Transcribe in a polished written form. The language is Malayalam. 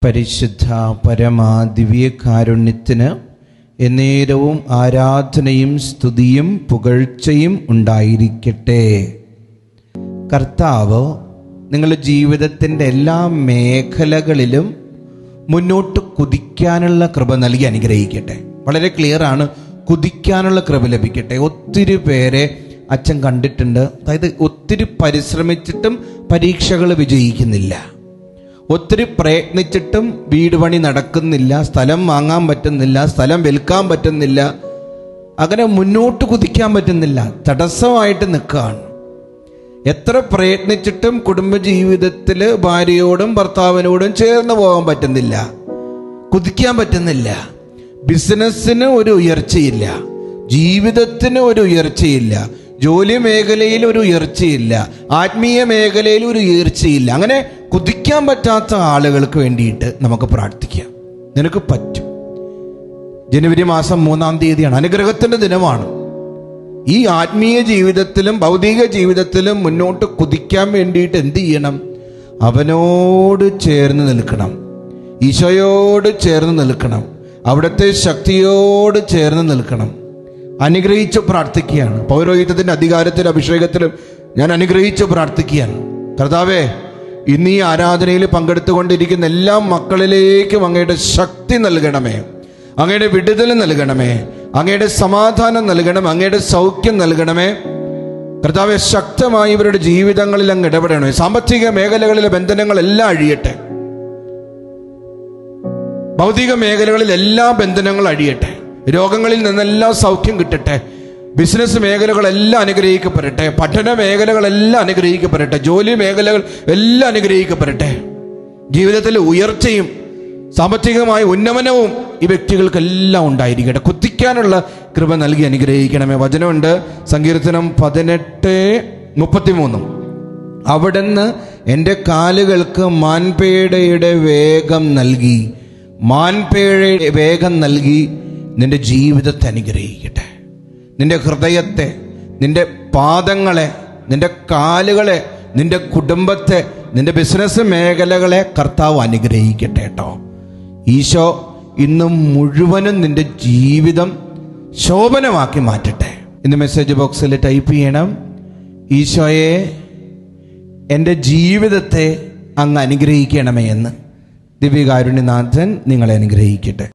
പരിശുദ്ധ പരമാ ദിവ്യകാരുണ്യത്തിന് എന്നേരവും ആരാധനയും സ്തുതിയും പുകഴ്ചയും ഉണ്ടായിരിക്കട്ടെ. കർത്താവ് നിങ്ങളുടെ ജീവിതത്തിൻ്റെ എല്ലാ മേഖലകളിലും മുന്നോട്ട് കുതിക്കാനുള്ള കൃപ നൽകി അനുഗ്രഹിക്കട്ടെ. വളരെ ക്ലിയറാണ്, കുതിക്കാനുള്ള കൃപ ലഭിക്കട്ടെ. ഒത്തിരി പേരെ അച്ഛൻ കണ്ടിട്ടുണ്ട്. അതായത് ഒത്തിരി പരിശ്രമിച്ചിട്ടും പരീക്ഷകൾ വിജയിക്കുന്നില്ല, ഒത്തിരി പ്രയത്നിച്ചിട്ടും വീട് പണി നടക്കുന്നില്ല, സ്ഥലം വാങ്ങാൻ പറ്റുന്നില്ല, സ്ഥലം വിൽക്കാൻ പറ്റുന്നില്ല, അങ്ങനെ മുന്നോട്ട് കുതിക്കാൻ പറ്റുന്നില്ല, തടസ്സമായിട്ട് നിൽക്കുകയാണ്. എത്ര പ്രയത്നിച്ചിട്ടും കുടുംബജീവിതത്തിൽ ഭാര്യയോടും ഭർത്താവിനോടും ചേർന്ന് പോകാൻ പറ്റുന്നില്ല, കുതിക്കാൻ പറ്റുന്നില്ല. ബിസിനസ്സിന് ഒരു ഉയർച്ചയില്ല, ജീവിതത്തിന് ഒരു ഉയർച്ചയില്ല, ജോലി മേഖലയിൽ ഒരു ഉയർച്ചയില്ല, ആത്മീയ മേഖലയിൽ ഒരു ഉയർച്ചയില്ല. അങ്ങനെ കുതിക്കാൻ പറ്റാത്ത ആളുകൾക്ക് വേണ്ടിയിട്ട് നമുക്ക് പ്രാർത്ഥിക്കാം. നിനക്ക് പറ്റും. ജനുവരി മാസം 3-ാം തീയതിയാണ്, അനുഗ്രഹത്തിൻ്റെ ദിനമാണ്. ഈ ആത്മീയ ജീവിതത്തിലും ഭൗതിക ജീവിതത്തിലും മുന്നോട്ട് കുതിക്കാൻ വേണ്ടിയിട്ട് എന്ത് ചെയ്യണം? അവനോട് ചേർന്ന് നിൽക്കണം, ഈശോയോട് ചേർന്ന് നിൽക്കണം, അവിടുത്തെ ശക്തിയോട് ചേർന്ന് നിൽക്കണം. അനുഗ്രഹിച്ച് പ്രാർത്ഥിക്കുകയാണ്. പൗരോഹിത്യത്തിൻ്റെ അധികാരത്തിലും അഭിഷേകത്തിലും ഞാൻ അനുഗ്രഹിച്ച് പ്രാർത്ഥിക്കുകയാണ്. കർത്താവേ, ഇന്ന് ഈ ആരാധനയിൽ പങ്കെടുത്തുകൊണ്ടിരിക്കുന്ന എല്ലാ മക്കളിലേക്കും അങ്ങയുടെ ശക്തി നൽകണമേ, അങ്ങയുടെ വിടുതൽ നൽകണമേ, അങ്ങയുടെ സമാധാനം നൽകണം, അങ്ങയുടെ സൗഖ്യം നൽകണമേ. കർത്താവെ, ശക്തമായി ഇവരുടെ ജീവിതങ്ങളിൽ അങ്ങ് ഇടപെടണമേ. സാമ്പത്തിക മേഖലകളിലെ ബന്ധനങ്ങളെല്ലാം അഴിയട്ടെ, ഭൗതിക മേഖലകളിൽ എല്ലാ ബന്ധനങ്ങളും അഴിയട്ടെ, രോഗങ്ങളിൽ നിന്നെല്ലാം സൗഖ്യം കിട്ടട്ടെ, ബിസിനസ് മേഖലകളെല്ലാം അനുഗ്രഹിക്കപ്പെടട്ടെ, പഠന മേഖലകളെല്ലാം അനുഗ്രഹിക്കപ്പെടട്ടെ, ജോലി മേഖലകൾ എല്ലാം അനുഗ്രഹിക്കപ്പെടട്ടെ. ജീവിതത്തിൽ ഉയർച്ചയും സാമ്പത്തികമായ ഉന്നമനവും ഈ വ്യക്തികൾക്കെല്ലാം ഉണ്ടായിരിക്കട്ടെ. കുത്തിക്കാനുള്ള കൃപ നൽകി അനുഗ്രഹിക്കണമേ. വചനമുണ്ട്, സങ്കീർത്തനം 18:33. അവിടുന്ന് എൻ്റെ കാലുകൾക്ക് മാൻപേടയുടെ വേഗം നൽകി, മാൻപേടയുടെ വേഗം നൽകി നിന്റെ ജീവിതത്തെ അനുഗ്രഹിക്കട്ടെ. നിന്റെ ഹൃദയത്തെ, നിന്റെ പാദങ്ങളെ, നിന്റെ കാലുകളെ, നിന്റെ കുടുംബത്തെ, നിന്റെ ബിസിനസ് മേഖലകളെ കർത്താവ് അനുഗ്രഹിക്കട്ടെ കേട്ടോ. ഈശോ ഇന്നും മുഴുവനും നിന്റെ ജീവിതം ശോഭനമാക്കി മാറ്റട്ടെ. ഇന്ന് മെസ്സേജ് ബോക്സിൽ ടൈപ്പ് ചെയ്യണം, ഈശോയെ എൻ്റെ ജീവിതത്തെ അങ്ങ് അനുഗ്രഹിക്കണമേ എന്ന്. ദിവ്യകാരുണ്യനാഥൻ നിങ്ങളെ അനുഗ്രഹിക്കട്ടെ.